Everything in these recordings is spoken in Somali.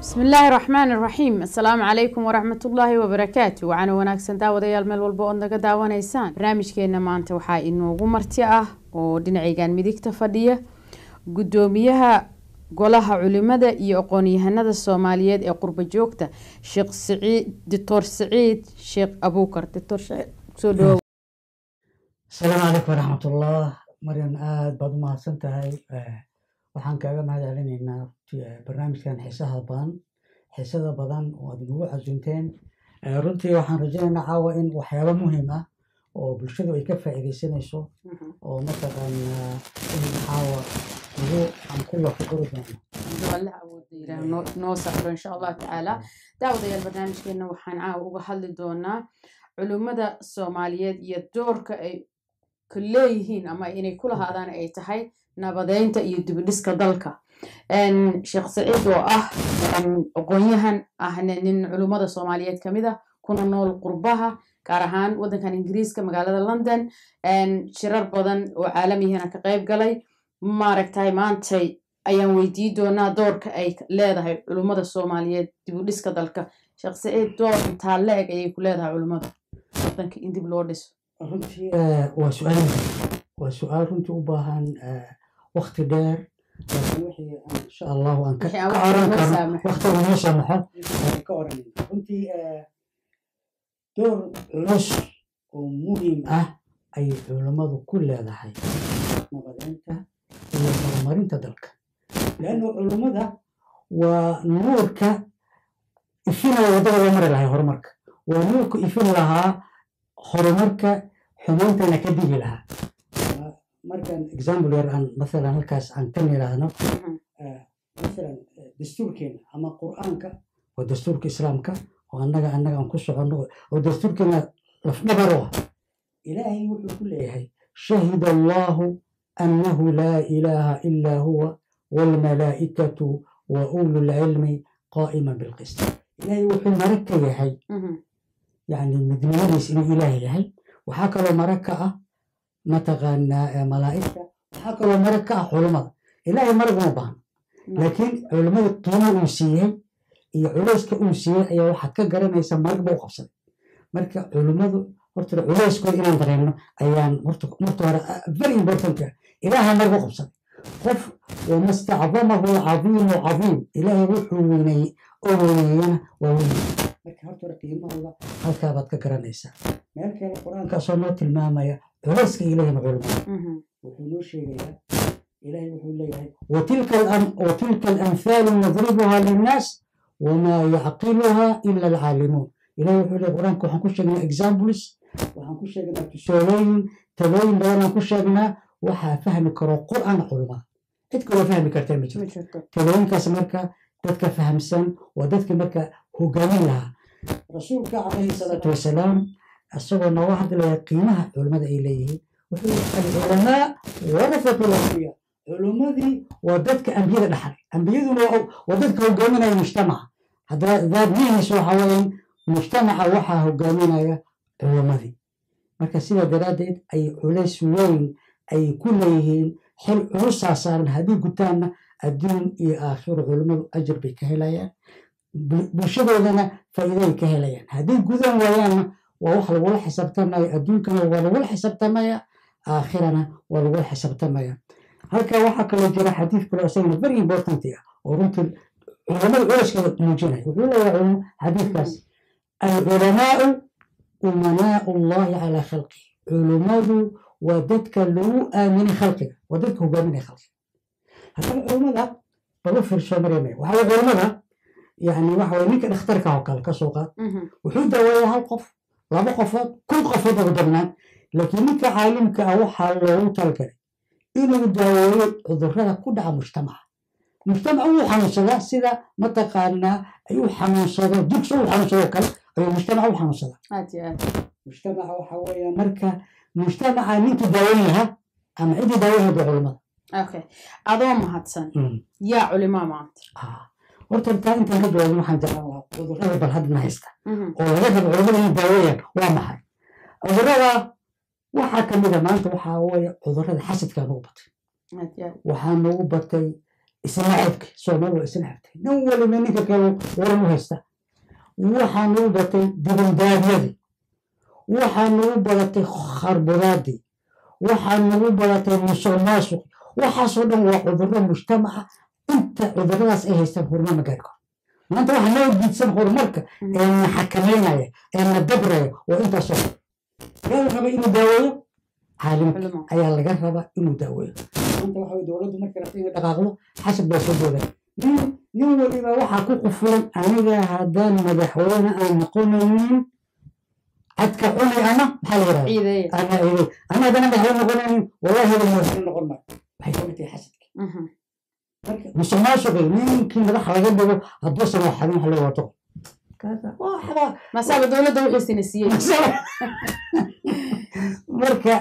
بسم الله الرحمن الرحيم السلام عليكم ورحمة الله وبركاته وعنا وناكسن داوديال meel walba ood naga daawanaysaan barnaamijkeena maanta waxaa inoogu marti ah oo dhinacaygan midigta fadhiya gudoomiyaha golaha culimada iyo aqoon-yahanada Soomaaliyeed ee qurba joogta Sheekh Saciid Dr. Saciid Sheekh Abuukar Dr. Saciid soo dhaw السلام عليكم ورحمة الله مريم آد بعد ما سنتهاي waxaan kaaga mahadcelinaynaa barnaamijkan xiisaha badan oo aad ugu casuunteen runtii waxaan rajaynaynaa caawa in waxyaabo muhiim ah oo bulshadu ay ka faa'iideysanayso oo mataqaanaa in caawa aan ku lafaguri doono الله أودينا نوصل إن شاء الله تعالى داود يا البرنامج كنا وحنا وحل دونا علومة الصوماليات يدور كليهين أما إني كل هذا أي تحي نبضين تيجي بديسك ضلك إن شخص عيد أقويهن نن علومة الصوماليات كمذا كنا نول قربها كارهان وده كان إنجليز كمقالة لندن إن شرر بدن وعالمي هنا كقيب قلي ماركتاي مانتي ayaan weydiin doonaa doorka ay leedahay culimada Soomaaliyeed dib u dhiska dalka Sheekh Saciid door inta leeg ay ku leedahay culimada wadanka in dib loo dhiso runtii waa su'aal runtii u baahan waqti dheer laakiin wixii insha Allah aan ka oran karno waqti noo samaxo ka oran runtii door culus oo muhiim ah ay culimadu ku leedahay nabadeynta iyo horumarinta dalka لأنه علماء ونورك إفنا ودغ مر لها هرمرك ونورك إفنا لها هرمرك حمانتنا كدي لها مركان إكزامبل يران مثلا الكاس عن تاني لها مثلا دستوركين أما قرآنك ودستورك إسلامك وأنك أنكش عنه ودستوركنا نبروها إلهي وحي كل هي شهد الله أنه لا إله إلا هو والملائكة وأولو العلم قائما بالقسط إلهي وحي مركة يحي يعني مدمريس إنه إلهي يحي وحاكا له مركة متغنى ملائكة وحاكا له مركة علماء إلهي مركة مبان لكن علماء الطينة أوسية هي علوسك أوسية هي واحد كجرنا يسمى مركة وقفصة مركة علماء مرتر علوسك إلى درينا أيام مرتر very important إلهي مركة وقفصة خف وما استعظمه عظيم إلهي وحويني أولينا وولينا لكن هرتو رقيمة الله هل كابت ككرانيسا مالك القرآن كأصنوت المامية ورسك إلهي معلومة وحلو شيء إلهي وحولي وتلك الأمثال نضربها للناس وما يعقلها إلا العالمون إلهي وحولي القرآن كوحنكوش من examples وحنكوش من تسولين تبين بيانا كوش waxaa fahmi karo qur'aan culumada cid kale fahmi kartaa ma jirto talooyinkaas marka dadka fahamsan waa dadka marka hogaamin lahaa rasuulka calayhi salaatu wasalaam asagoo nooga hadlaya qiimaha culimada ay leeyihiin wuxuu yidhi alculamaa warathatu lambiya culimadii waa dadka ambiyada dhaxlay ambiyaduna waa dadka hogaaminaya mujtamaca haddaba daad mihiisa waxaa weeye mujtamaca waxaa hogaaminaya culimadii marka sidaa daraaddeed ay culays weyn ay ku leeyihiin xil culus saaran haddii gutaanna adduun iyo aakhiro culimadu ajir bay ka helayaan bulshadoodana faa'iiday ka helayaan haddii gudan waayaanna waa wax lagula xisaabtamaya adduunkana waa lagula xisaabtamaya aakhirana waa lagula xisaabtamaya halkaa waxaa kaloo jira xadiid kale isagana very important ah oo runtii culimada culayskooda muujinaya wuxuu leeyahay xadiidkaas alculamaau umanaau llahi calaa khalqi culimadu ودتك لو آمن خلقك ودتك هو آمن خلقك هذا العلماء بلوفر شمريمي وهذا العلماء يعني واحد منك اختركه وكال كسوقات وحود ويا هالقف لا بقفات كل قفات قدرنا لكن منك عالمك أو حال لو تلقى إنه دواوي ضررها كلها مجتمع أو حنصلة سيدا متقارنة أيو حنصلة دكس أو حنصلة كل أيو مجتمع أو حنصلة مجتمع أو حوالي مركة مجتمع منك داويها أما عندي داويها بعلماء. أوكي. أضم هاتسن. يا علماء مانت. ورتبت أنت هذا علماء حنجر الله. وذكرت بالحد ما هيسته. وهذا العلماء داويها وما حي. وذكرت وحكم إذا ما أنت وحاوي وذكرت حسد كان نوبت. وحنوبتي isnaacibka Soomaaliya isnaacibtay nin waliba ninka kale waran u haysta waxaan u batay dibandaabyadii waxaan u badatay kharbudaadii waxaan u badatay musuqmaasuq waxaasoo dhan waa cudurro mujtamaca inta cudurradaas ay haystaan horumar ma gaari karo maanta waxa noo diidsan horumarka ee na xakameynaya ee na dabraya waa intaasoo yaa la raba inuu daaweeyo caalimka ayaa laga rabaa inuu daaweeyo maanta waxa dowladdu markay rabto inay dhaqaaqdo xasab baa soo dooday nin waliba waxaa ku qufulan aniga haddaan madaxweyne aan noqonaynin cadka cunay ama maxaa la yidhahdaa ana haddana madaxweyne noqonaynin wallahi hada madaxweyne noqon maayo waxay ka mid tahay xasadka marka musuqmaasuqi ninkii madaxa laga dhigo hadduusan waxadin wax loo wato masaaba dowladda wixiisina siiyey marka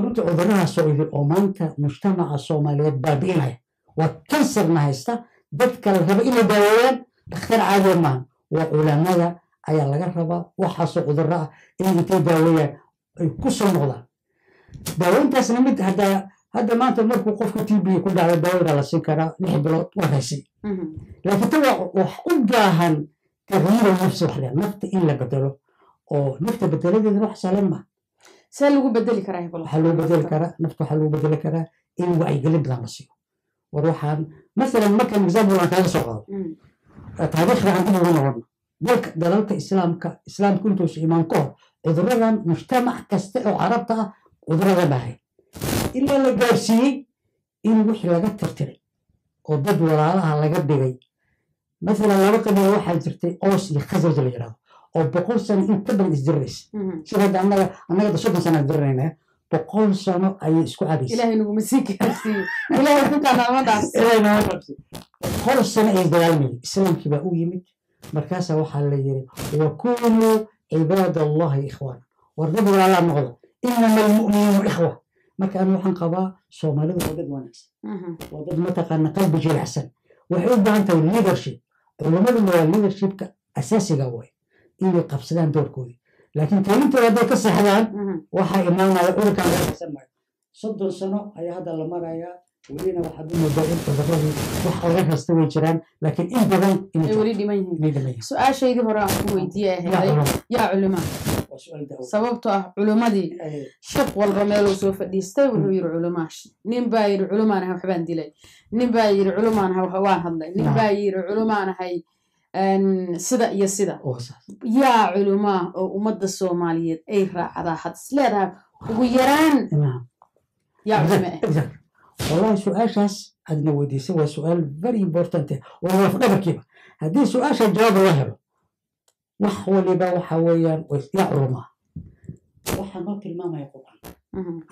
runta cuduradaas oo idin oo maanta mujtamaca Soomaaliyeed baabi'inaya waa kansarna haysta dadka la raba inay daaweeyaan dhakhtar caadi maaha waa culamada ayaa laga rabaa waxaasoo cudurro ah in intay daaweeyaan ay ku soo noqdaan daaweyntaasna mid hadda maanta markuu qofka TB ku dhacdo daawada la siin karaa 6 bilood waa haysi laakiin tan wax u baahan tagyiir nafsi wax nafta in la bedelo oo nafta bedeladeeda wax sahlan ma see lagu bedeli karaa waxa lagu bedeli karaa nafta waxa lagu bedeli karaa in wacyigelin badan la siiyo war waxaan masalan marka example aan kaga soo qaado taariikhda aan ugu noqono dalalka islaamka intuu imaan ka hor cudurradan mujtamac kasta oo carabta ah cudurrada dhahay ilaa la gaarsiiyey in wixii laga tirtiray oo dad walaalaha laga dhigay masalan laba qabiil waxaa jirtay Aws iyo Khazraj la yiraahdo oo 100 sano in ka badan isdirays sida annaga 30 sano dirnayna 100 sano ay isku cadeysay ilaahay nagu masiikay ilaahay ku kanaamadaas ilaahay nagu qabsi 100 sano ay dagaalmay islaamkii baa u yimid markaas waxa la yiri wa kunu ibadallahi ikhwan warda walaala noqdo innamal mu'minuna ikhwa marka aan waxaan qabaa Soomaalidu waa dad wanaagsan waa dad mataqaana qalbi jilicsan waxay u baahan tahay leadership culimadu waa leadershipka asaasiga way inay qabsadaan doorkooda laakiin kaalintooda hadday ka saxdaan waxaa imaanaya ururkan gaarsan maayo 30 sano ayaa hadda la marayaa welina waxaad u moodaa in cudurradii wax laga rasta way jiraan laakiin in badan inay weli dhiman yihiin su-aashaydii hore aan ku weydiiyey yaa culamaa sababtoo ah culimadii shaq walba meeluu soo fadhiistay wuxuu yiri culamaa nin baa yiri culumaan ahay waxbaan dilay nin baa yiri culumaan ahay waan hadlay nin baa yiri culumaan ahay sida iyo sida yaa culamaa oo ummadda Soomaaliyeed ay raacdaa had isleedahay ugu yaraan yaa culamaa والله سؤالشاس أدنى ودي سوى سؤال very important والله في دبركيبه هذه سؤال جواب الله وحولي بقى وحويا ويعرمه وحنوك الماما يقول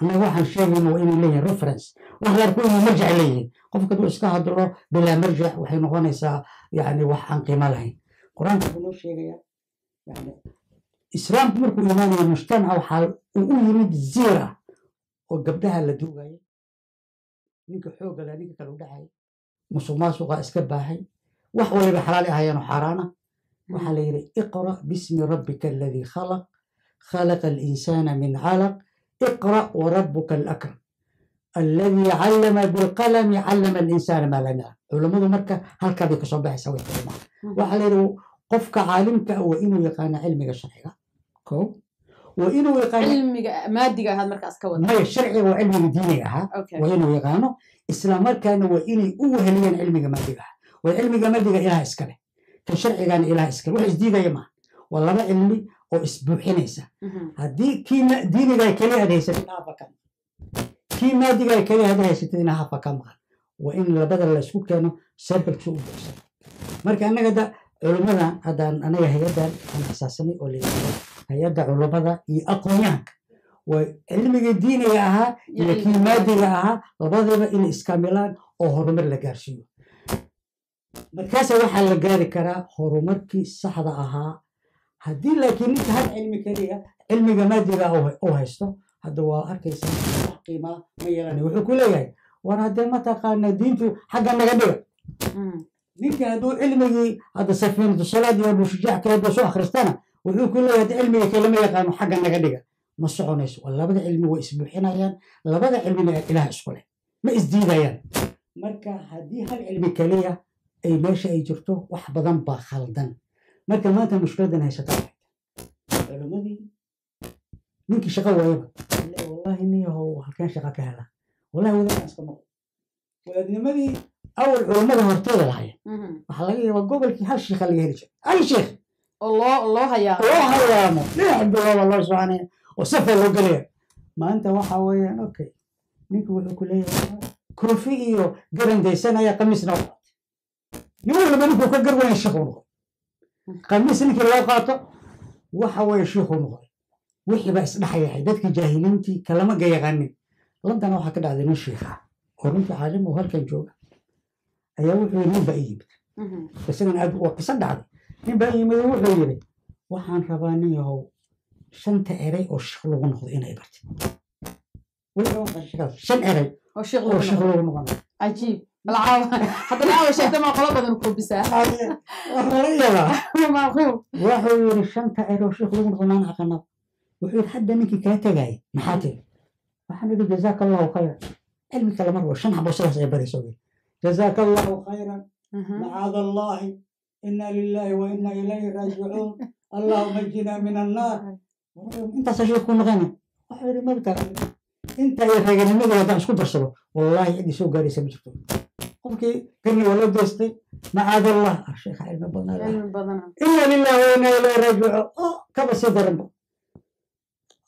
أنا واحد شيء إنه إني ليه ريفرنس واحد يكون مرجع ليه قف كده إسكاه هدرو بلا مرجع وحين غنيسا يعني وحن قيمة له قرآن تقولوا شيء يعني إسلام تمركوا إيماني المجتمع وحال ويريد زيرة وقبلها اللي دوغاي ninka xooga la ninka kale u dhacay musuqmaasuqa iska baahay wax waliba xalaal ahayeen xaraana waxa la yiri iqra bismi rabbika alladhi khalaq khalaqa al-insana min 'alaq iqra wa rabbuka al-akram alladhi 'allama bil qalami 'allama al-insana ma lam ya'lam culimadu marka halka bay ka soo baxaysa way kulma waxa la yiri qofka caalimka waa inuu yaqaan cilmiga sharciga ko وإنه يقان علمي مادي هذا مركز كود ما الشرعي وعلمي ديني وإنه يقانو إسلام كان وإني أوهليا علمي مادي وعلمي مادي إله إسكاله كشرعي كان إله إسكاله وإيش دي يما والله ما علمي أو إسبوعين إيسا هدي كيما ديني جاي كلي هذا يستطيع فكم كيما دي جاي كلي هذا يستطيع فكم وإن بدل الأسبوع كانوا سبب شو مركز أنا كده علمنا هذا أنا يهيدا أنا أساسني أولي هيدا علمada iyo aqoonyahanka way cilmiga diiniga aha iyo kiimaadiga aha labadaba in iskaamilaan oo horumar la gaarsiiyo markaas waxa la gaari karaa horumarkii saxda ahaa hadii laakiin inta had cilmi kaliya cilmiga maadiga oo haysto hada waa arkaysaa wax qiimo ma yeelanayo wuxuu ku leeyahay war hadda ma taqaan diintu xagga naga dhiga ninka haduu cilmigii hada safiinadu salaad iyo bushjaac kale soo akhristana wuxuu ku leeyahay cilmiga kalama yaqaano xagga naga dhiga ma soconayso labada cilmi way isbuuxinayaan labada cilmina ilaah isku leh ma isdiidayaan marka haddii hal cilmi kaliya ay meesha ay jirto wax badan baa khaldan marka maanta mushkiladan haysata culimadii ninkii shaqo waayaba wallahi niyahow halkeen shaqa ka hela wallahi wadaadaan iska maqo wadaadnimadii awal culimada hortooda lahaye waxaa laga yaabaa gobolkii hal sheekha laga heli jiray hal sheekh loo hayaamo dhinac bilooba loo soconaya oo safar loo gelaya maanta waxa weeyaan okay ninku wuxuu ku leeyahay koofi iyo garan daysanaya qamiisna u qaatay nin walba ninkuu ka garwanaya sheekhu noqday qamiis ninkii loo qaato waxa weeye sheekhu noqday wixii baa isdhexyahay dadkii jaahiliintii kalama gayaqaanin london waxaa ka dhacday nin sheekha oo runtii caalim oo halkan jooga ayaa wuxuu yidhi nin baa ii yimid qisadan aad waa qiso dhacday nin baa ii yimid wuxuu yidhi waxaan rabaa nin yahow 5 eray oo sheekh lagu noqdo inay bartid shan eray oo sheekh lagu noqdo cajiib العاب حتى العاب شيء ما قلب بدن كوبسا waxuu yiri shanta eero sheekh lagu noqonaan aqana wuxuu hadda ninkii ka tagay maxaatay waxaan yiri jazakallahu khayr cilmi kala mar shan xabo saas ay bariso jazakallahu khayran ma'ad allah inna lillahi wa inna ilayhi raji'un allahumma ajina min an-nar inta sheekh ku noqonay waxuu yiri marka inta ay raganimada wada isku darsado wallahi idii soo gaaraysa ma jirto qofkii kani wala doostay معاذ الله الشيخ علم بدنا إنا لله وإنا إليه راجعون كما صدر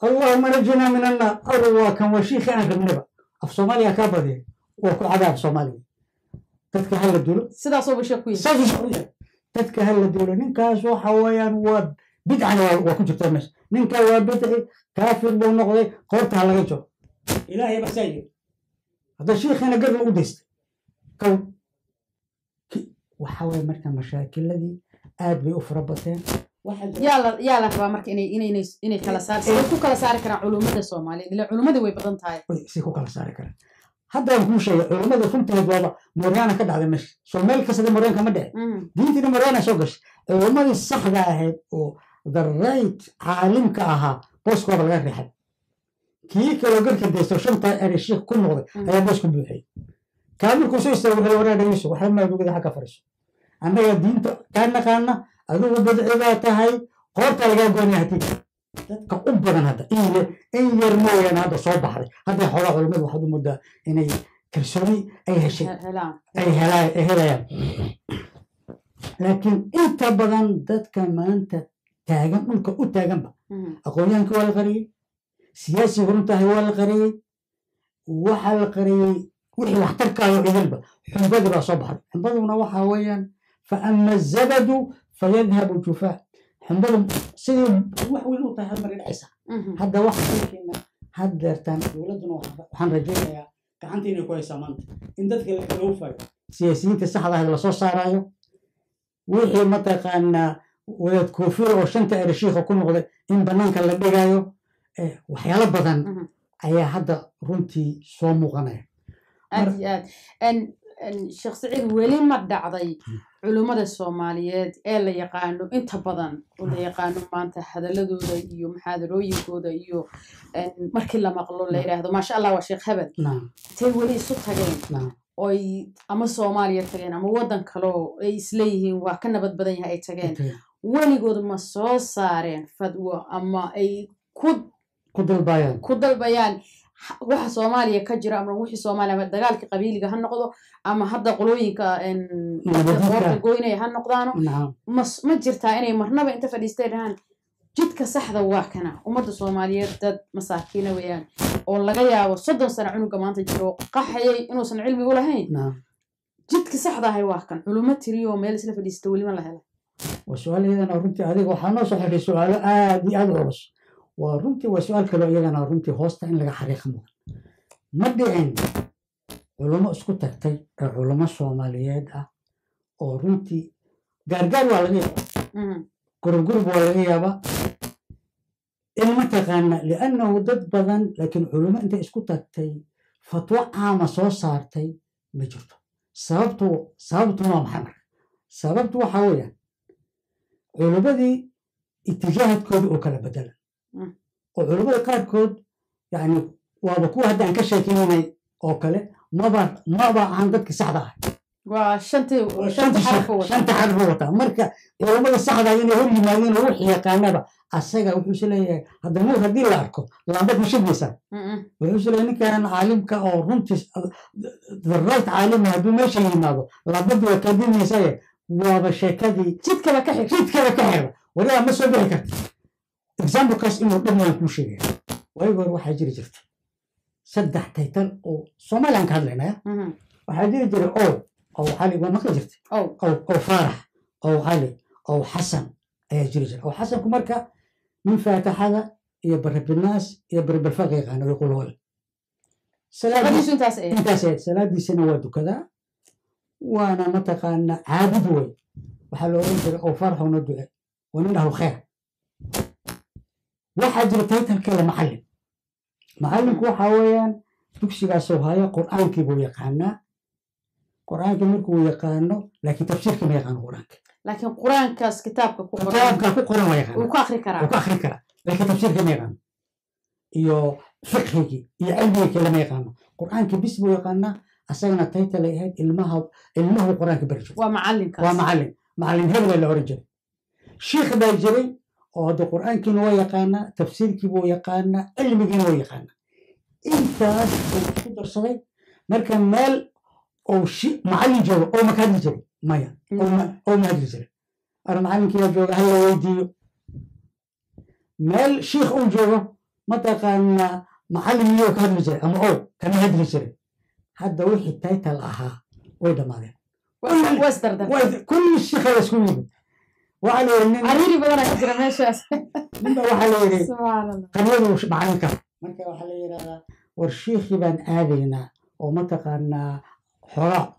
اللهم نجنا من النار الله كان وشيخ أنا في النبأ في صوماليا كابدي وكل عذاب صومالي تذكر هلا الدولة سيدا صوب شكوي تذكر هلا الدولة ننكاس وحويان وبدعة وكنت تمس ننكا وبدعي كافر ونقضي قرتها على غيره إلهي بسيجي هذا الشيخ أنا قبل أودست كون وحاول مركا مشاكل aad bay u fara bateen yaa la rabaa marka inay kala saaraan ku kala saari karaan culumada Soomaaliyeed ila culumada way badan tahay si ku kala saari karaan hadda ku sheegay culumada runteed waa Mooryaana ka dhacday meesha Soomaali kasada Mooryaanka ma dhicin diintii Mooryaana soo gashay culumadii saxda ahayd oo darayt caalimka ahaa booskooda laga riixay kii kale garka deesto shanta eray sheekh ku noqday ayaa boosku buuxay kaamilku soo istaagay wuxuu waraadayso waxa ma ugu xaq fariiso annaga diinta kana qaana adigu badciga tahay qoorta laga goonay dadka u badan hadda in yar mooyaan hadda soo baxday hadda xoolo culimadu waxaad u muddaa inay kalsooni ay heshay ay helayaan laakiin inta badan dadka maanta taagan dhulka u taaganba aqoonyahanka waa la qariyey siyaasiga runtahay waa la qariyey waxaa la qariyey wixii waxtarkaayo idinba xunbadii baa soo baxday xunbaduna waxaa weeyaan فأما الزبد فيذهب جفاء حنبل سيد وحوي طاهر مريض عيسى هذا واحد كنا هذا ارتان ولدنا وحن رجعنا كعنتيني كويسة مانت إن ذلك الكلوفة سياسيين الصحة هذا الصوص صارايو وحي متى أن ولد كوفير وشنت الشيخ وكل غدا إن بنانك اللي بيجايو وحياة بدن أي هذا رنتي صوم غنى الشيخ سعيد ولي ما دعضي علومada Soomaaliyeed ee la yaqaano inta badan oo la yaqaano maanta hadaladooda iyo muxaadarooyinkooda iyo markii la maqlo la yiraahdo ma sha Allah waa sheekh Habad tay wali isu tageen oo ama Soomaaliya tageen ama wadan kale oo ay isleeyihiin waa ka nabad badan yahay ay tageen waligood ma soo saareen fadwa ama ay ku dalbayaan waxa Soomaaliya ka jira ama wixii Soomaaliya dagaalka qabiiliga ha noqdo ama hadda qolooyinka warka gooynay ha noqdaano ma jirtaa inay marnaba inta fadhiistaan jidka saxda waa kana ummadda Soomaaliyeed dad masaakiina weeyaan oo laga yaabo 30 sano cunuga maanta jiro qaxayay inuusan cilmi u lahayn jidka saxda ah waa kan culumo tiriyo meel isla fadhiisto wali ma la helay وسؤالنا runtii adiga waxaa noo soo xidhay su'aalo aad iyo aad u culus ورنتي وسؤال كلو إيجانا رنتي هوستا إن لقى حقيقة ما دعين علماء اسكو تكتي علماء الصوماليات ورنتي قرقر ولا غير قرب ولا غيابة المتقن لأنه ضد بدن لكن علماء أنت اسكو تكتي فتوقع ما صار صارتي بجرته سببته ما محمر سببته حويا علماء دي اتجاهات كود وكلا بدلا وعلماء قاركود يعني وابكو هدا ان كشاكيني او كله maba aan dadka saxda ah وشنت حرف وطا مركا علمada saxda ah inay hor yimaadeen oo wixii yaqaanaba asaga wuxuu leeyahay hadda nuur hadii la arko laambad mashidaysa wuxuu leeyahay ninkan caalimka oo runtii the right caalim haduu meesha yimaado laambad waa kadinaysa waaba sheekadii jidkaba ka xigta waliba ma soo bixi karto example kaas inuu dhammaan ku sheegay waygoor waxa jiri jirta saddex taytan oo Soomaaliyan ka hadlaynaa waxa jiri jiray أو علي وما قدرت أو فرح أو علي أو حسن أي جريجر أو حسن كمركا من فاتح هذا يبرب الناس يبرب الفقه يعني يقولوا له سلاد دي سنوات وكذا وأنا متقن عابد وي وحلو رجل أو فرح وندعي وننه خير واحد رتيت الكلام معلم كو حويان تكسي سوهايا قرآن كيبو يقعنا قرآن مركو يقانو لكن تفسير كما يقانو قرآن لكن قرآن كاس كتابك قرآن ما يقانو وكاخري كرا لكن تفسير كما يقانو iyo fiqhigi iyo cilmiga kale ma yaqaano quraanka bisbu yaqaana asagana tayta leeyahay ilmaha quraanka barjo waa macallin hebel la oran jiray sheekh baa jiray oo hada quraankiina waa yaqaana tafsiirkii buu yaqaana cilmigiina waa yaqaana intaas uu ku darsaday marka meel أو شيء معلم جوا أو مكان جري مايا أو ما جري أنا معلم كذا جوا هلا ويدي مال شيخ أو جوا متى كان معلم يو كان جري أما أو كان هذا جري هذا واحد تايت الأها ويدا ماله وستر ده كل الشيخ يسكون وعلى عريري بدنا كده ماشي من وحليري سبحان الله قالوا وش معلم كان مركا وحليري والشيخ يبان آذينا ومتى كان حوار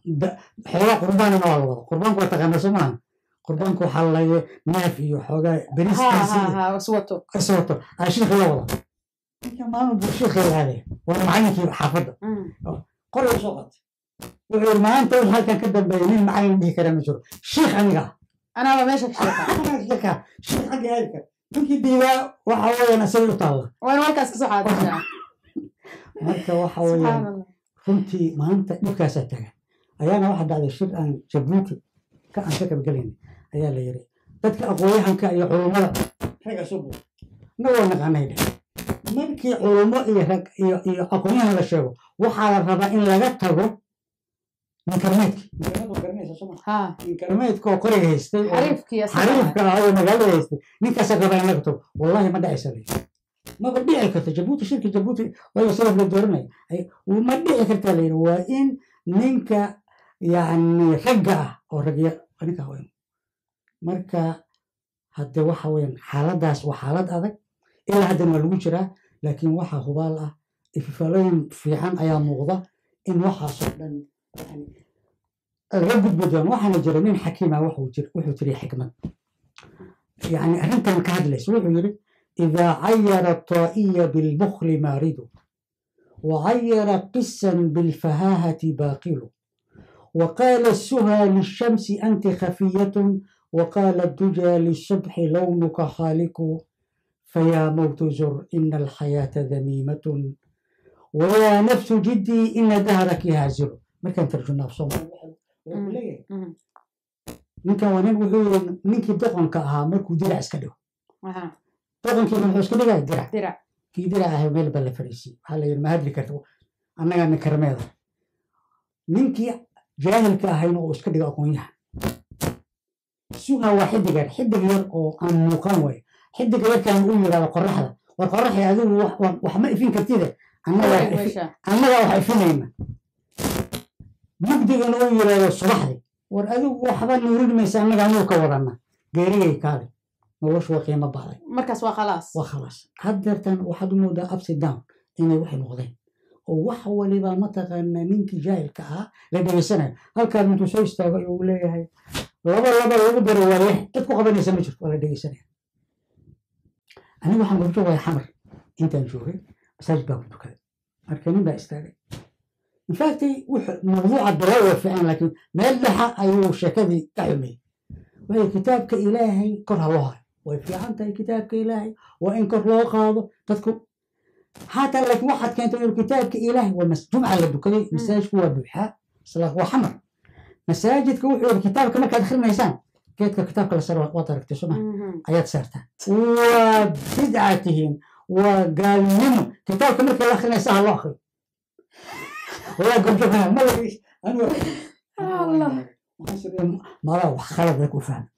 قربان والله قربان كنت تغنى سمعان قربان كو حلي نافي وحوجا بريس ها صوته الشيخ والله كمان الشيخ هذا وانا معايا كيف حافظه قرأ صوت وغير ما انت هل كان كده بينين معايا دي كلام جرو شيخ انا ما ماشي شيخ حقي هذيك ممكن ديوا وحاول انا اسوي طاله وانا مركز كصحه مركز وحاول runtii maanta dhibkaasaa tagan ayaana waxa dhacday shir aan Jabuuti ka ansaka galin ayaa la yiri dadka aqoonyahanka iyo culimada raga soo buu noo naqanay markii culimo iyo rag iyo aqoonyahan la sheego waxa la rabaa in laga tago inkarmeedka oo qoriga haystay xariifka oo magaalada haystay ninkaas rabaa in laga tago wallahi ma dhacaysa ما بدي أكرت جبوتي شركة جبوتي ولا صرف للدورنا وما بدي أكرت عليه وإن منك يعني رجع أو رجع أنا كهوين مركا هذا واحد وين حالات داس وحالات هذا إلا هذا ما الوجرة لكن واحد هبالة في فلان في عن أيام موضة إن واحد صدق يعني الرب بدون واحد جرمين حكيمة واحد تري حكمة يعني أنت مكاد ليش ويقول إذا عير الطائي بالبخل مارد وعير قسا بالفهاهة باقل وقال السهى للشمس أنت خفية وقال الدجى للصبح لونك خالق فيا موت زر إن الحياة ذميمة ويا نفس جدي إن دهرك هازل ما كان ترجمنا في صوم منك ونقول منك بدقن كأهامك ودرع اسكدو طبعاً كي نحوس كده جاي درع كي درع هاي ميل بلا فريسي هلا يرمى هاد كرتو أنا قاعد نكرم هذا نمكي جاهل كهاي نقوس كده أقويها سوها واحد غير حد غير أو أن مقاوي حد غير كان يقول على قرحة والقرحة هذول وحماء فين كتير أنا واحد فينا نقدر نقول على الصباح دي وهذول وحبا نريد ما يسمى عنه كورنا غيري كاري وش وقيمة بعض مركز وخلاص حدرتن واحد مودا أبسيد داون إنه واحد نقضين وحول لبا متى منك جاهل كها لدى سنة هل كان من تسويس يقول لي هاي لبا يقدر ولا تبقى قبل يسمجر ولا دقي سنة أنا واحد قلت يا حمر أنت نشوفه بس أجبه كذا أركانين بأستاذي in fact موضوع الدراوة فعلا لكن ما لها أيوه شكذي تعمل وهي كتابك إلهي كره الله وفي عنده كتابك إلهي وإن كره الله قاضي تذكر حتى لك واحد كانت الكتاب كإله ومسجمع للدكتور مساج هو بوحة صلاة وحمر مساجد كوحي الكتاب كما كان دخل ميسان كيف كتاب كلا سر وترك تسمع آيات سرتها وبدعتهم وقال منه كتاب كما كان دخل ميسان الله أخي ولا قلت له ما ليش أنا الله ما راح خلص لك وفهم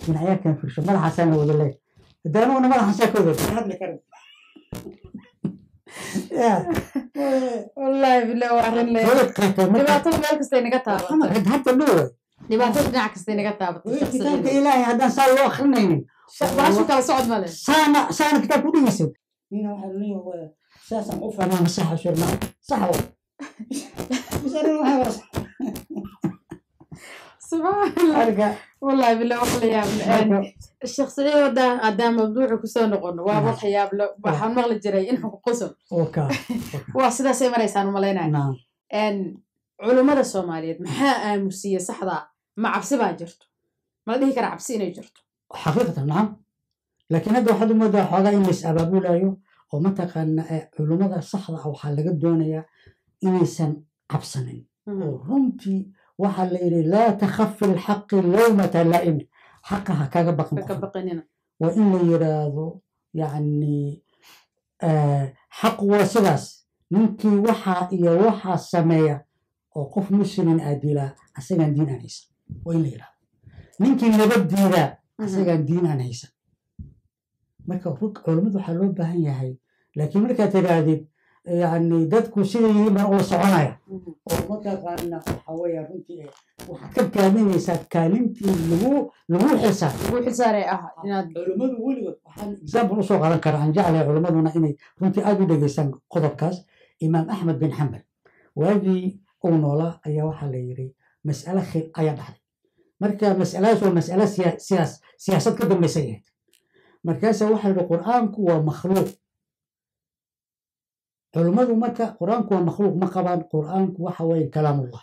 من عيال كان في الشمال حسن ولا ليه دائما أنا ما راح أنسى كذا هذا لك والله بالله وعرن لي دبعتو مالك استينا قطابة حتى اللغة دبعتو دناك استينا قطابة كتابك إلهي هذا صار له آخرين باشو كلا صعد ماله سانا كتاب كله يسوي هنا واحد ليه هو أساسا أوفى أنا مسحة شرنا صح سبحان الله والله بالله وحياب الشخصية هذا موضوع كسر نقول وحياب له وحن مغلى جري إنه قصر أوكي واسدا سيما ليسان مالينا نعم إن علماء الصومالية محا مسية صحدا ما عبسبها جرتو ما لديه كان عبسين جرتو حقيقة نعم لكن هذا واحد مدى حاجة إنس أبابو لايو أو متى كان علماء الصحدا أو حلقة دونية إنسان عبسنين ورمتي waxaa la yidhi laa takhafi lxaqi lowmata laa'im xaqa ha kaga baqin waa in la yidhaahdo yani xaq waa sidaas ninkii waxaa iyo waxaa sameeya oo qof muslimin aa dilaa asagaan diin aan haysan waa in la yidhahdo ninkii nabad diidaa asagaan diin aan haysan marka culamadu waxaa loo baahan yahay laakiin markaad tidhaahdid يعني دتكو سيدي من أول صعانية ومتى قالنا حويا رنتي وحكم كامل يسات كلمتي لمو حساب لمو حساب علماء ولد وحن زاب رسول على كرهن جعل علماءنا إني رنتي أبي دقيسان قدر كاس إمام أحمد بن حنبل وأبي أونولا أي واحد ليري مسألة خير أي بحر مركز مسألة ومسألة سياسة كده مسيحية مركز واحد القرآن هو مخلوق علماء مكة قرآنك ومخلوق ما قبان قرآنك وحوين كلام الله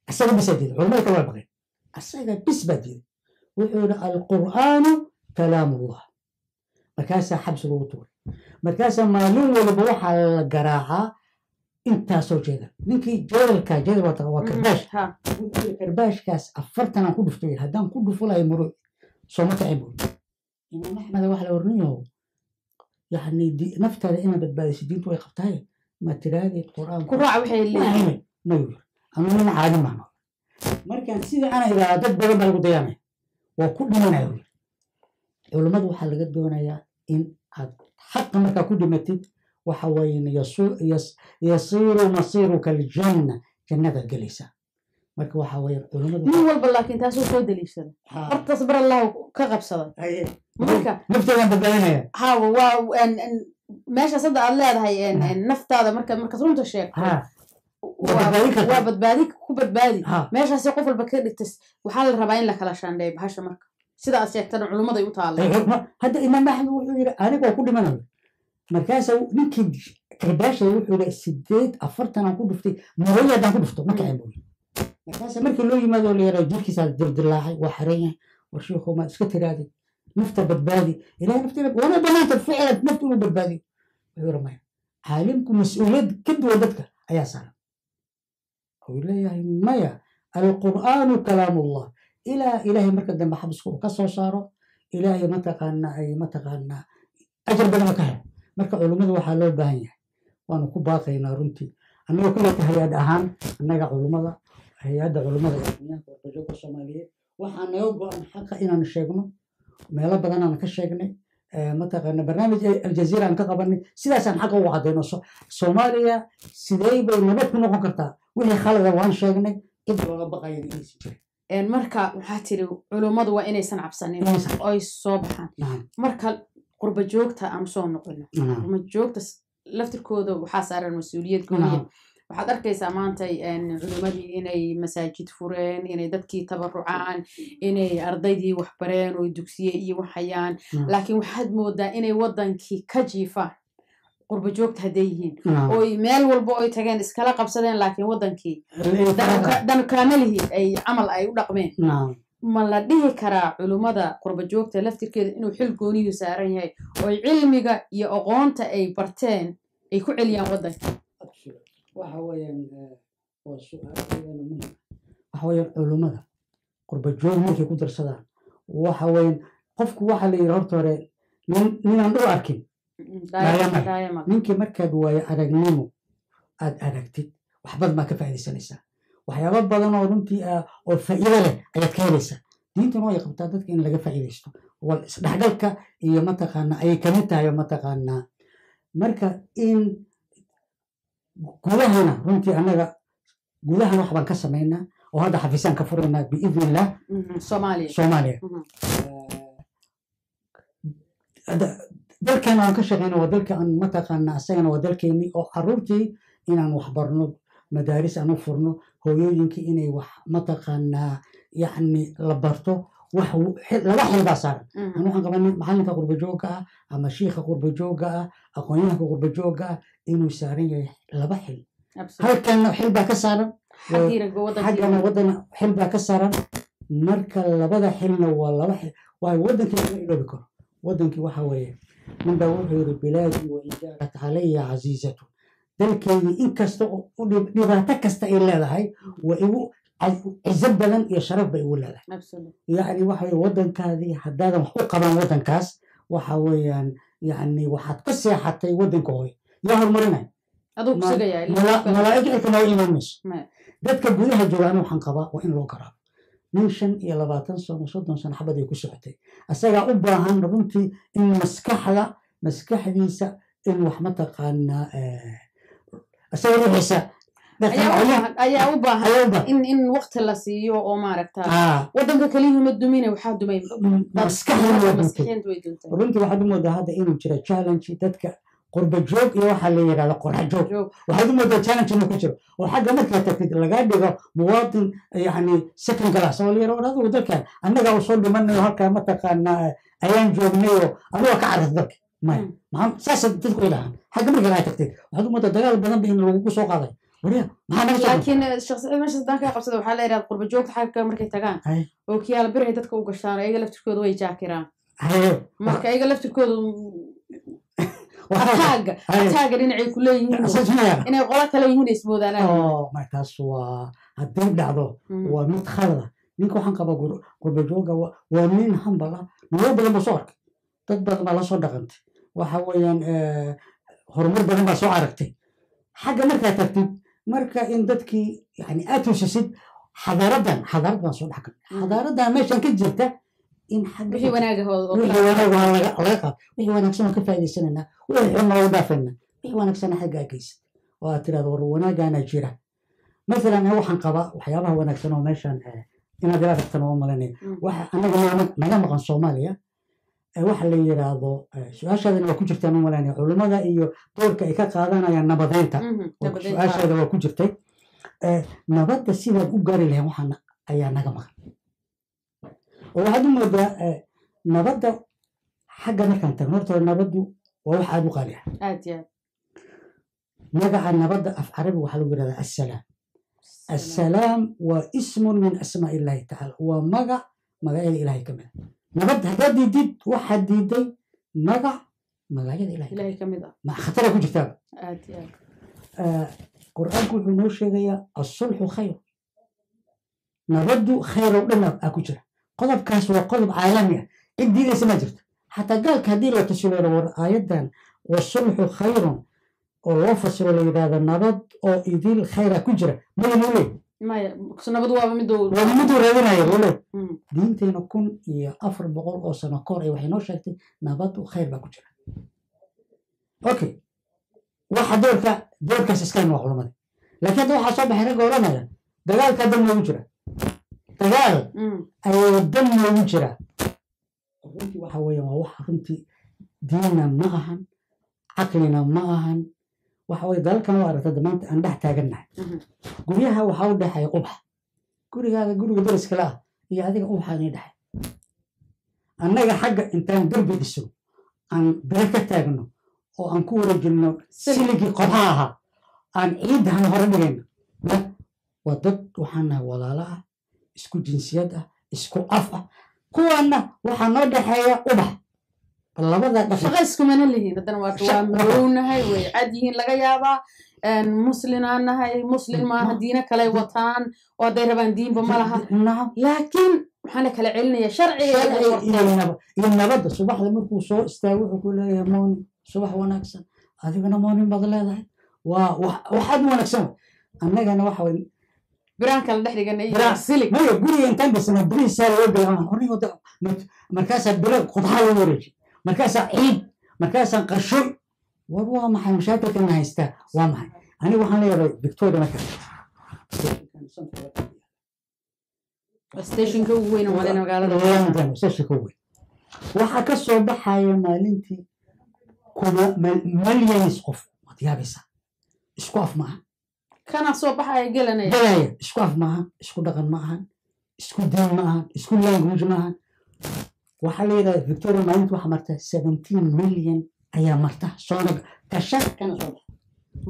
السنة بسديد علماء كلام بغير السنة بس بديد ويقول القرآن كلام الله مكاسة حبس الوطول مكاسة مالون ولا بروح على الجراحة انت سو جدا نيكي جدل وكرباش كرباش كاس أفرتنا كله فتوي هدان كله فلا يمر سو ما تعبون إمام أحمد واحد ورنيه يعني دي نفترض إنها بتبادش دين توي قبتها ما تلاقي القرآن كراع وحي اللي نقول أنا عالم معنا مركان سيدي أنا إذا دب بدل بالقدامي وكل من يقول علماء وحلقات دونيا إن حق مركا كل متد وحوين يصير مصيرك الجنة جنة الجليسة مركا وحوين علماء مو والله لكن تاسو سود ليش هذا تصبر الله كغبصة مركا نفترض بدلنا ان ماشي صدق الله هي ان نفط هذا مركز رونت الشيء وبدباديك كبدبادي ماشي سيقف البكير التس وحال الربعين لك علشان ده بهاش مركز سيدا أشياء علماء يوطال هذا إمام أحمد أنا كل من مركز نكيد كرباش يقول السديد أفرتنا كل فتي مريا ده كل فتو ما كان يقول مركز مركز لو يمدوا لي رجل كيسال دردلاعي وحرية وشيخه ما سكتي هذه نفط بدبادي إلى نفط وأنا بنات فعلا نفط بدبادي يقول ما عالمكم مسؤولية كد ودتك أيا سلام أقول له يا مايا القرآن كلام الله إلهي مركز دم حبسه وكسر صاره إلهي متى قالنا أجر بلا مكان مركز علماء وحلو باهية وأنا كباقينا رنتي أنا كل هيئات أهم أنا علماء هيئات علماء وجوك الصومالية وحنا يوبا حق إن نشجعنا ما يلا بدنا نكشجنا متى قالنا برنامج الجزيرة أنك قبلني سيدا سان حق وعدنا صوماليا سيداي بنبت منو كرتا وهي خالد وان شجنا إذا بقى ينسي marka waxaa tiri culimadu waa inaysan cabsanin oo soo baxaan marka qurba joogta aan soo noqono qurba joogta laftirkooda waxa saaran mas'uuliyad gooniya waxaad arkaysaa maanta culimadii inay masaajid fureen inay dadkii tabarucaan inay ardaydii wax bareen oo dugsiye iyo waxayaan laakiin waxaad moodaa inay wadankii ka jiifaan qurba joogta haday yihiin oo meel walba ay tageen iskala qabsadeen laakiin wadankii dan kaamalihi ay amal ay u dhaqmeen ma la dhihi karaa culummada qurba joogta laftirkeeda inuu xil gooniyu saaran yahay oo cilmiga iyo aqoonta ay barteen ay ku celiyaan waddanka waxa weeyaan waa su'aal muhiim waxa weeyaan culummada qurba joog markay ku darsadaan waxa weeyaan qofku waxa la yidhi horta hore ninaan dhul arkin ninkii markaad waayo aragnimo aad aragtid wax badan baa ka faa'iidaysanaysaa waxyaabo badan oo runtii oo faa'iido leh ayaad ka helaysaa diintuna way qabtaa dadka in laga faa'iidaysto wal isdhexgalka iyo mataqaanaa ayay kamid tahay mataqaanaa marka in gudahana runtii annaga gudahana wax baan ka samaynaa oo hadda xafiisaan ka furaynaa biidni illah soomaaliya dalkan aan ka shaqeyno waa dalka aan mataqaanaa asagana waa dalkeennii oo caruurtii inaan wax barno madaaris aan u furno hooyooyinkii inay wax mataqaanaa yacni la barto wax laba xil baa saaran aan waxaan qabanay macalinka qurba joogga ah ama shiikha qurba joogga ah aqoonyahanka qurba joogga ah inuu saaran yahay laba xil halkanna xil baa ka saaran xaggana waddana xil baa ka saaran marka labada xilna waa laba xil waayo waddankii laga iloobi karo waddankii waxa weeye ninbaa wuxuu yidhi bilaadii wa ijaarat calaya casiizatu dalkeydii inkasta oo dhibaato kasta ay leedahay waa igu cizo badan iyo sharaf bay igu leedahay yacni waxa weye waddankaadii haddaadan wax u qaban waddankaas waxa weeyaan yacni waxaad ka seexatay waddanka hooy yaa horumarinay malaa'ig xilka noo imaan mayso dadka gudaha joogaana waxaan qabaa waa in loo garaabo nin 25 sano 30 sano xabad ay ku socotay asagaa u baahan runtii in maskaxdiisa in wax mataqaanaa asaga ruuxiisa ayaa u baahan in waqti la siiyo oo maaragta waddanka kaliya ma dumina waxaa dumay maskaxdiintu way duntay runtii waxaad u moodaa hadda inuu jira challenge dadka qurba joog iyo waxaa la yidhahda qorxa joog waxaad u moodaa challenge inuu ku jiro oo xagga markaa tagtid lagaa dhigo muwaadin yacni second class oo la yidhahdo adigu dalkan annagaa u soo dhimanayo halkaa mataqaanaa ayaan joognayo adigoo ka cararta dalka maya saasa dadku ay dhahaan xagga markaa lagaa tagtid waxaad u moodaa dagaal badan ba in lagugu soo qaaday laakiin shakhsiyada meesha haddaan kaa qabsada waxaa la yidhahda qurba joogta xagga markay tagaan oo kiyaala birahay dadka u gashaan ayaga laftirkooda way jaakiraan marka ayaga laftirkooda ataaga dhinacay ku leeyihiin inay qola kale yihiin ismoodaan taas waa haddii dhacdo waa mid khalada ninka waxaan qabaa qurba joogga waa nin hambal ah nolol badan baa soo arkay dad badan baa la soo dhaqantay waxa weeyaan horumar badan baa soo aragtay xagga markaa tagtid marka in dadkii yani aad tusisid xadaarad baan soo dhex galnay xadaaradan meeshan ka jirta in wixii wanaagahooda laga qaado wixii wanaagsan waan ka faa'iidaysanaynaa wixii xun noogu dhaafaynaa wixii wanaagsana xagga agaysid oo aad tirahdo war wanaagaana jira masalan waxaan qabaa waxyaabaha wanaagsan oo meeshan inaad ilaa tagtan oo malanay waxa anaga naga maqan soomaaliya waxa la yiraahdo su-aashaadana waa ku jirtaan u malanay culimmada iyo doorka ay ka qaadanayaan nabadeynta su-aashaada waa ku jirtay nabadda sidaad u gaari lahayn waxaan ayaa naga maqan oo waxaad u moodaa nabadda xagga markaan tagno horta nabaddu waa wax aad u qaali ah magaca nabadda af carabi waxaa lagu yidhahdaa assalaam assalaam waa ismun min asmaa illaahi tacaala waa magacyada ilaahay ka mid nabad haddaad diidid waxaad diiday magacyada ilaahay ka mid ah khatara ku jirtaaba qur-aanku wuxuu noo sheegayaa asulxu khayr nabaddu khayr oo dhan aa ku jira qodobkaas waa qodob caalami ah cid diidaysa ma jirto xataa gaalka haddii la tusileero war aayadan wasulxu khayrun oo loo fasiro la yidhaahdo nabad oo idil khayra ku jira maya muu leey waa miduu raadinaya wuu leey diintayna 1400 oo sano kahor ay waxay noo sheegtay nabaddu khayr baa ku jira okay waxa doorkaas iskayna waa culamada laakiin hadda waxaa soo baxay ragga oranaya dagaalkaa dan noogu jira dagaal ayaa dan noogu jira runtii waxa weeye waa wax runtii diinna ma ahan caqlina ma ahan waxa weye dalalkan waa aragta maanta aan dhex taagannahay guryaha waxaa u dhexeeya ubax gurigaaga guriga dariskale ah iyo adiga ubaxaa inay dhexay annaga xagga intaan derbi dhiso aan bere ka taagno oo aan ku wareejinno siligii qodxaa ahaa aan ciiddahan hore dhigayno waa dad waxaan nahay walaalo ah isku jinsiyad ah isku af ah kuwana waxaa noo dhexeeya ubax labada dhaqan shaqa iskumana lihiin haddana waa marownahay way cad yihiin laga yaabaa muslimaan nahay muslim maaha diino kale wataan oo hadday rabaan diinba ma laha laakiin waxaana kala celinaya sharciga iyo nabadda subaxda markuu soo istaago wuxuu ku leeyahay moonin subax wanaagsan adigana moonin baad leedahay waxaad wanaagsan annagana waxa way biraan kala dhex dhiganay silig maya guriga intaan dhisana birihiisaa loo bilaaba markaasaa biro qodxa loo wareeji markaasaa ciid markaasaa qashoy war waa maxay mashaakilkan haystaa waa maxay aniga waxaan leeyahay victoria marka stationka ugu weyn oo magaalada London stationka ugu weyn waxaa ka soo baxaya maalintii kuma malyanis qof waad yaabaysaa isku af maaha kana soo baxaya gelanaya isku af maaha isku dhaqan ma ahan isku diin ma ahan isku language ma ahan waxaa leedahay victoria maalinta waxaa marta 17 milyan ayaa marta soona kashan kana soo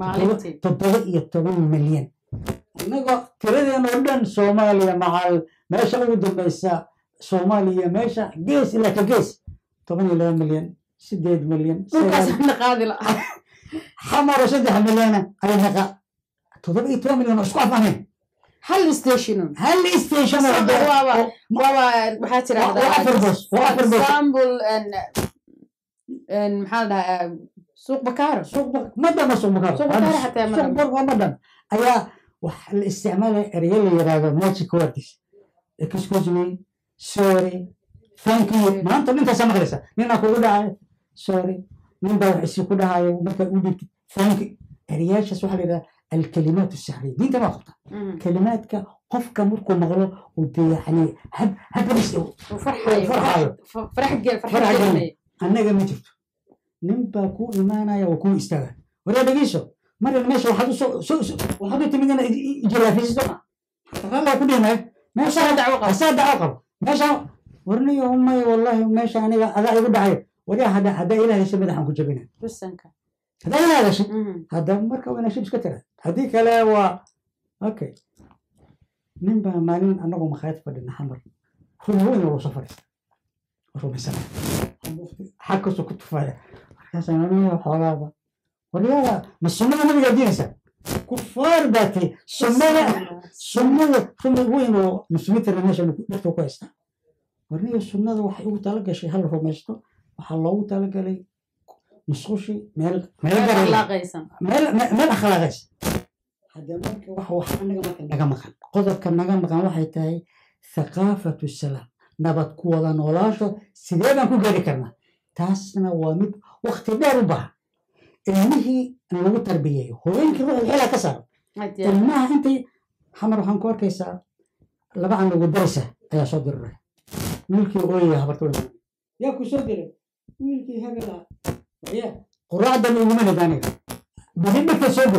maalintii 17 milyan annagoo tiradeena oo dhan soomaaliya macal meesha ugu dambaysa soomaaliya meesha gees ilaa ka gees 12 milyan 8 milyan dhulkaas naqaadi la xamar 3 milyan ay naqa 17 milyan oo isku afaaneen hal station waxaa tirahdaa istanbul maxaa dhahaa suuq bakaaro madama suuq bakaaro xataa madam ayaa waxa la isticmaalaya ereyo la yiraahdo magic words excuse me sorry thank you maanta ninkaas maqlaysa nina kugu dhacay sorry ninba wax isi ku dhahayo marka uu dhigtay thank you ereyaashaas waxa la yiraahdaa الكلمات السحرية دي انت ما قلتها كلماتك قفك مركو مغلو ودي يعني هب فرح أنا ما جبت نمبا كو إيمانا وكو استغل ولا دقيسو مرة ماشي وحدو تمنينا إجلا في الزمع فقال كل هنا ماشي أساد عقب ماشي ورني أمي والله ماشي أنا هذا يقول دعي ولا هذا إله يسمى حنكو جبينه بس انك هذا شيء هذا مركب وانا شيء كتير هذيك لا اوكي نبى مالين انا مخايف بدنا حمر هو وين سفر هو مثلا حكوا كنت فايا كاس انا حوالي ولا مسمى ما بيقدرش كفار باتي سمنا وين مسميت الناس اللي كنتوا كويس ورني السنه waxay ugu talagashay hal rumaysto waxa loogu talagalay مسخوشي مال أخلاقيس هذا مركب واحد نجا مكان قدر كان نجا مكان واحد تاعي ثقافة السلام نبات كولا نولاشة سيدنا كو جاري كنا تاسنا وامد واختبار بها إنهي نلو تربية هو يمكن الحلا كسر الماء أنت حمر وحنكور كيسا لبعا نقول درسة يا صدر ملكي أولي هبرتونا يا كو صدر ملكي هبلا قراءة من يومين ثانية بهمك سوق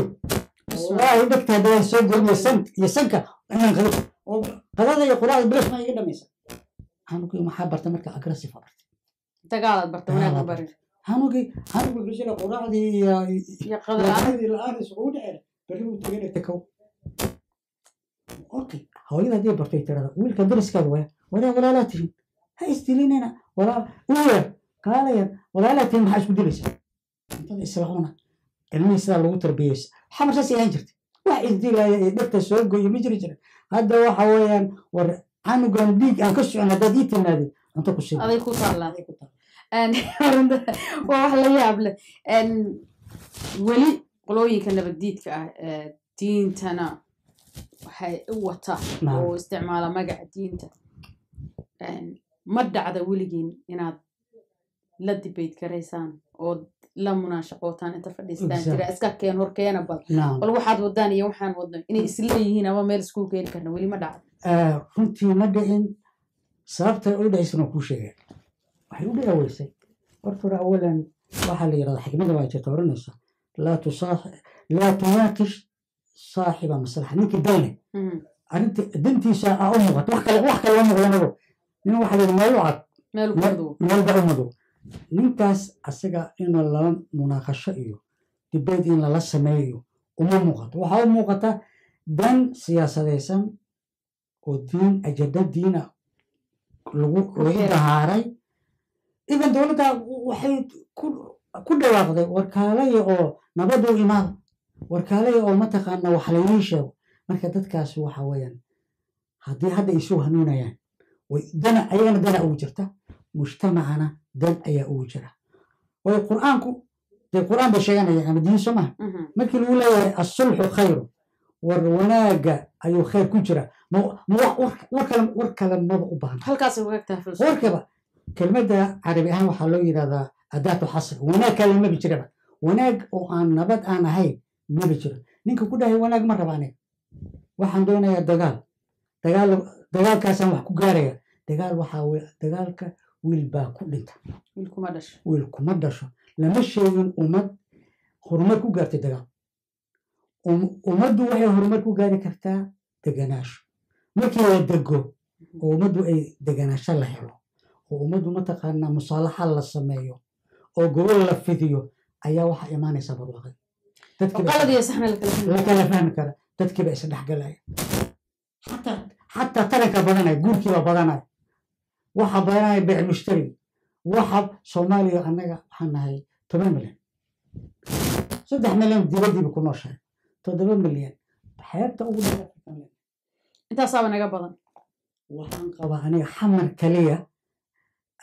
والله بدك هذا سوق يسنك أنا قراءة يا قراءة بلاش ما يقدر ميسا هانوكي محبة تمرك أجريسيف أبرت تقالد برتمانات مبرر هانوكي رجال قراءة يا قراءة الآن سعودي بريمو تجينك تكو أوكي هاي دي برتي ترى ويل كدرس كذا ولا لا تجي هاي استلين هنا ولا قال يا ولا لا تم حاش بدرس انت يسرعونا الميسا لو تربيس حمر ساسي انجرت واحد دي لا دكت سوق يمجري جري هذا waxa weeyaan war aanu gandhiig aan ka socon hada diitanaadi anta ku sheeg aday ku taala wax la yaab leh wali qolooyinka nabadiidka ah diintana waxay u wata oo isticmaala magaca diinta ma dhacda weligiin inaad la debate karaysaan oo la munaashaqootaan inta fadhiistaan jira iska keen hor keena bal waxaad wadaan iyo waxaan wadno inay isla yihiin ama meel isku keeni karna weli ma dhacdo runtii ma dhicin sababta u dhaysana ku sheegay waxay u dhaweysay horta awalan waxa la yiraahdaa xikmada waa jirta oranaysa la tunaaqish saaxiba maslaxa ninka dayne arinta dantiisa u muuqato wax kale ma muuqdo nin waxa la meel baa ninkaas asaga in la munaaqasho iyo dibadda in la sameeyo uma muuqato waxa u muuqata dan siyaasadeysan oo diin ajada diina lagu dahaaray idan dowladda waxay ku dhawaaqday warkaalaya oo nabadu imaado warkaalaya oo mataqaana wax laynii sheego marka dadkaas waxa weeyaan haddii hadda ay soo hanuunayaan dana ayagana dana ugu jirta mujtamacana dan ayaa ugu jira way qur-aanku dee qur-aan bay sheeganayaan ama diin soo maha markii lagu leeyahay asulxu khayru war wanaaga ayuu khayr ku jira war kale maba u baahan warkaba kelmadda carabi ahaan waxaa loo yidhahdaa adaatu xasr wanaag kale maba jiraba wanaag oo aan nabad aan ahayn maba jiro ninka ku dhahay wanaag ma raba aniga waxaan doonayaa dagaalkaasaan wax ku gaaraya dagaal waxaa weye dagaalka wiil baa ku dhinta wiil kuma dhasho lama sheegin ummad horumar ku gaartay dagaal ummaddu waxay horumar ku gaari kartaa deganaasho markii la dego oo ummaddu ay deganaasho la helo oo ummaddu mataqaanaa musaalaxa la sameeyo oo gobol la fidiyo ayaa waxaa imaanaysaa barwaaqay la kala fahmi kara dadkiiba isdhexgalaya xataa taranka badanaya guurkiiba badanaya waxa badanaya beec mushtari waxa soomaaliya annaga waxaan nahay 10 milyan 3 milyan dibadiiba ku nooshahay 7 milyan xeebta ugu dheer intaasaaba naga badan waxaan qabaa aniga xamar kaliya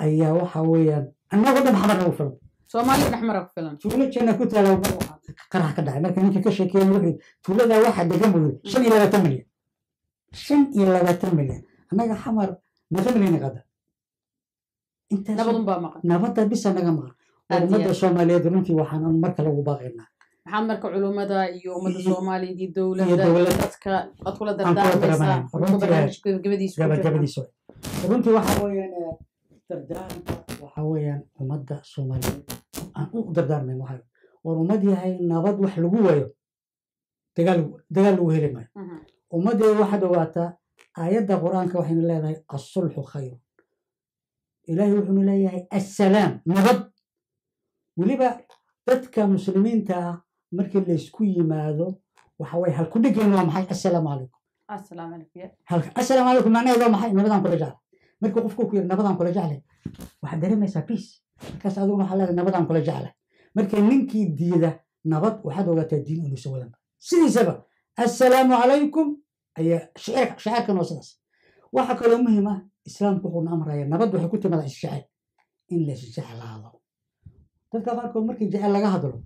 ayaa waxa weeyaan annaga dhan xamar nagu filan soomaaliya dhexmara ku filan tuulo jeena ku taala qarax ka dhacay marka ninka ka sheekeeyay wuxuu tuulada waxa degan buu 25 milyan 25 milyan annaga xamar naga milyan qada inta nabadun baa maqan nabadda bisa naga maqan ummadda Soomaaliyeed runtii waxaan marka lagu baaqaynaa maxaad marka culumada iyo ummadda Soomaaliyeed iyo dowladda dadka ad kula dardaarmaysaa gabadhiisa runtii waxa weeyaan dardaarka waxa weeyaan ummadda Soomaaliyeed aan u dardaarmayno waxa war ummad yahay nabad wax lagu waayo dagaal lagu heli maayo ummaddeedu waxa dhawaataa aayadda qur-aanka waxaynu leedahay as-sulxu khayr ilaahay wuxuunu leeyahay assalaam nabad weliba dadka muslimiinta ah markii laysku yimaado waxa way halku dhigeen waa maxay assalaamu calaykum assalaamu calaykum macnaheedu waa maxay nabadaan kula jeclay markii qofku ku yidhi nabadaan kula jeclay waxaad dareemaysaa peace markaas adiguna waxaa leedahay nabadaan kula jeclay marka ninkii diida nabad waxaad ogaataa diin inuusan wadan sidiisaba assalaamu calaykum ayaa shacairkan waa sidaas waxa kaloo muhiim ah islaamku wuxuuna amraya nabad waxay ku timaada isjecel in la isjeclaado dadka qaarkood markii jecel laga hadlo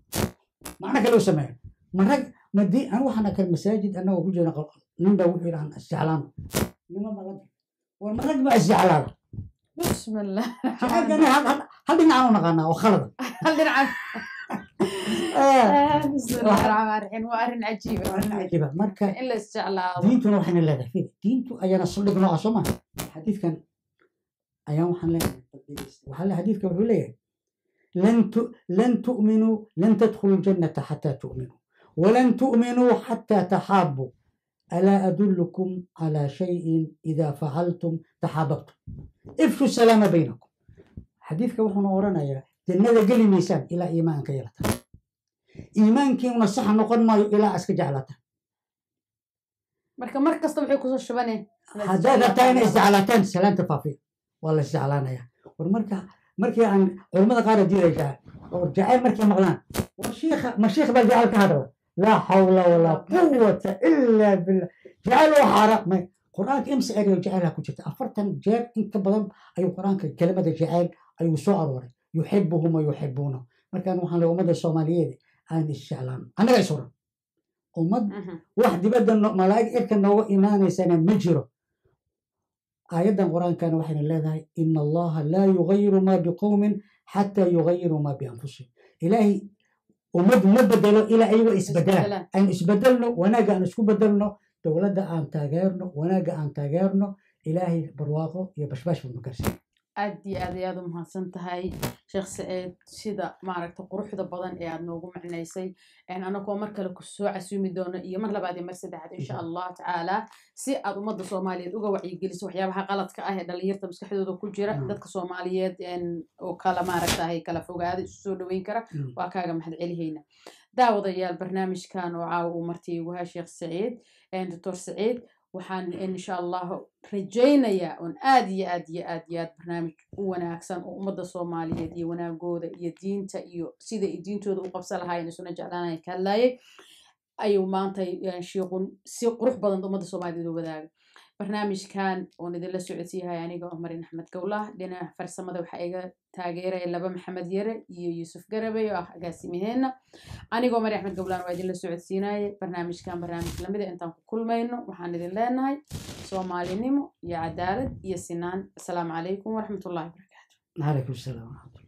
macna kale u sameeyo marag madii aan waxaan arkay masaajid anagoo ku jeena ninba wuxuu yidhahan isjeclaano nima malad war marag ba isjeclaado bismillah hal dhinacan u naqaanaa oo khalada hal dhinacan bismillah rahmaan rahiim waa arrin cajiiba marka in la isjeclaado diintuna waxayna leedahay diintu ayana saldhig nooca soo maaha xadiidkan ayaan waxaan leeyahay xadiidka wuxuu leeyahay لن تؤمنوا لن تدخلوا الجنة حتى تؤمنوا ولن تؤمنوا حتى تحابوا ألا أدلكم على شيء إذا فعلتم تحاببتم افشوا السلام بينكم حديثك وحنا ورانا يا جنة قلي ميسان إلى إيمانك يلتا إيمانك ونصح نقول ما إلى أسك جعلته مركز طبعي كوسو الشباني هذا تاني إزعلتان سلام تفافي والله إزعلانا يا والمركز markii aan culimada qaar diiday oo jacayl markii maqlaan ma sheekh bal jacayl ka hadlo la hawla wala quwwata illa billah jacayl waa xaraam quraanka imsi ay jacayl ku jirta 40 jeer in ka badan ayuu quraanka kelimada jacayl ayuu soo arooray yuhibbuhum wa yuhibbuna markaan waxaan leeyahay ummadda Soomaaliyeed aan isjeclaan anaga isoo ummad wax dibadda malaa'ig irka nooga imaanaysana ma jiro آيات القرآن كان وحين الله إن الله لا يغير ما بقوم حتى يغيروا ما بأنفسهم إلهي ومد بدلوا إلى أيوة إسبدال أن إسبدلنا ونجا أن إسكو بدلنا دولة أن تغيرنا ونجا أن تغيرنا إلهي برواقه يبشبش بالمكرسين aad umahadsan tahay sheekh Saciid sida maaragta quruxda badan ee aad noogu macnaysay anagoo mar kale ku soo casuumi doono iyo mar labaad iyo mar saddexaad insha Allah taala si aad ummadda Soomaaliyeed uga wacyigeliso waxyaabaha qaladka ah ee dhalinyarta maskaxdooda ku jira dadka Soomaaliyeed oo kala maaragtahay kala fogaada isu soo dhaweyn kara waa kaaga mahad celiyayna daawadayaal barnaamijkan oo caaw martii ugu haa sheekh Saciid Dr. Saciid waxaan insha allah rajaynayaa un aad iyo aad iyo aad iyo aad barnaamij u wanaagsan oo ummadda soomaaliyeed iyo wanaagooda iyo diinta iyo sida ay diintooda u qabsan lahaayeen isuna jeclaanaya ka hadlaayay ayuu maanta shiiqun si qurux badan ummadda soomaaliyeed u wadaaga barnaamijkan oon idinla socodsiiyahay aniga oo marin axmed gowlah dhinaca farsamada waxaa iga taageeraya laba maxamed yare iyo yuusuf garabey oo ah agaasimaheena anigoo marin axmed gowlah waa idinla socodsiinaya barnaamijkan barnaamij lamida intaan ku kulmayno waxaan idin leenahay soomaalinimo iyo cadaalad iyo sinaan asalaamu calaykum waraxmatullahi wabarakaatu. calaykum salaam.